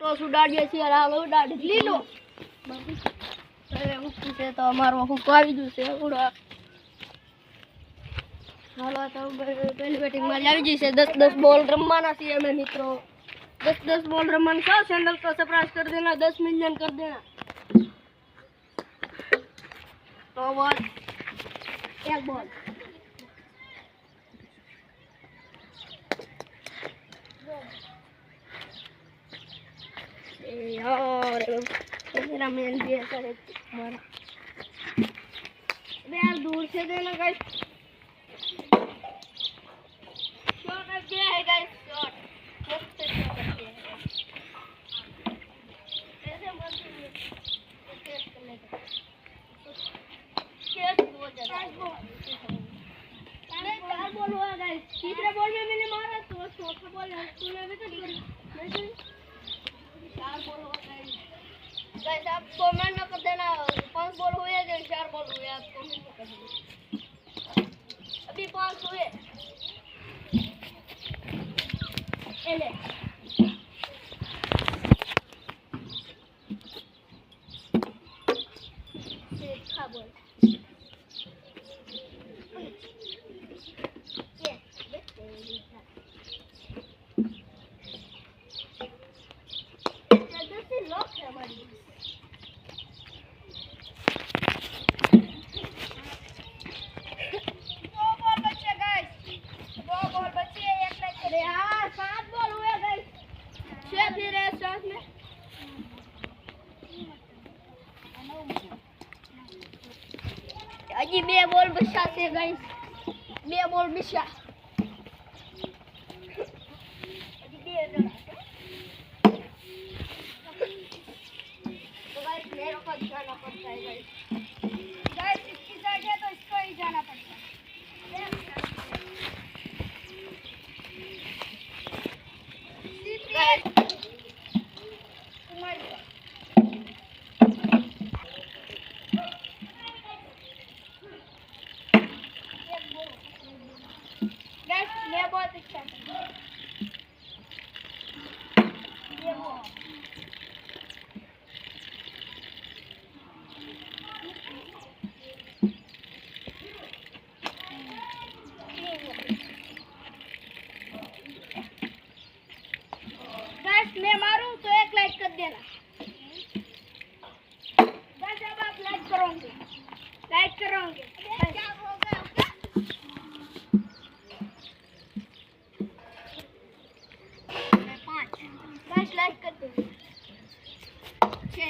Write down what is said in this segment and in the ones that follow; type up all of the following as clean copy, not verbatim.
Toss उड़ा दिया છે યાર હવે ઉડાડી લીલો હવે હુક્કુ છે તો અમારો હુક્કુ આવી ગયું છે ઉડા હાલો તો પહેલી બેટિંગ માં આવી જશે 10 બોલ રમવાના છે અમે મિત્રો 10 બોલ रमन का चैनल को सब्सक्राइब कर देना 10 मिलियन कर देना तो बॉल एक बॉल यार मेरा मेन भी ऐसा है हमारा यार दूर से देना गाइस शॉट क्या है गाइस शॉट तीसरे बॉल में मैंने मारा तो चौथा बॉल तूने भी तो 4 बॉल हो गए गाइस आप कमेंट में कर देना 5 बॉल हुए या 4 बॉल हुए आप कमेंट में कर देना अभी 5 हुए ले खा बॉल अजी 2 बॉल बचा છે गाइस 2 बॉल बचा अजी 2 जण तो गाइस मेरे को जाना पड़ता है गाइस इसकी जगह तो इसको ही जाना पड़ता है गाइस मैं बहुत अच्छा ये वो गाइस मैं मारूं तो 1 लाइक कर देना गाइस अब आप लाइक करोगे क्या होगा लाइक कर दो 6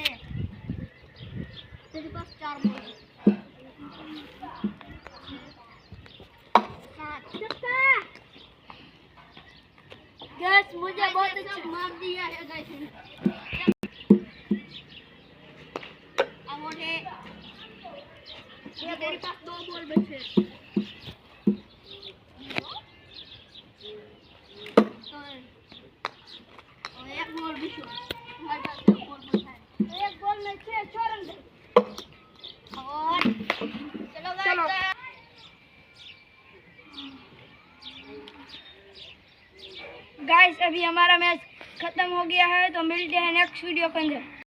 तेरे पास 4 बॉल 7 गाइस मुझे बहुत अच्छा मार दिया है गाइस अब ये तेरे पास 2 बॉल बचे एक बॉल भी हमारे पास 1 बॉल बचा है तो 1 बॉल में 6 रन और चलो गाइस अभी हमारा मैच खत्म हो गया है तो मिलते हैं नेक्स्ट वीडियो के अंदर।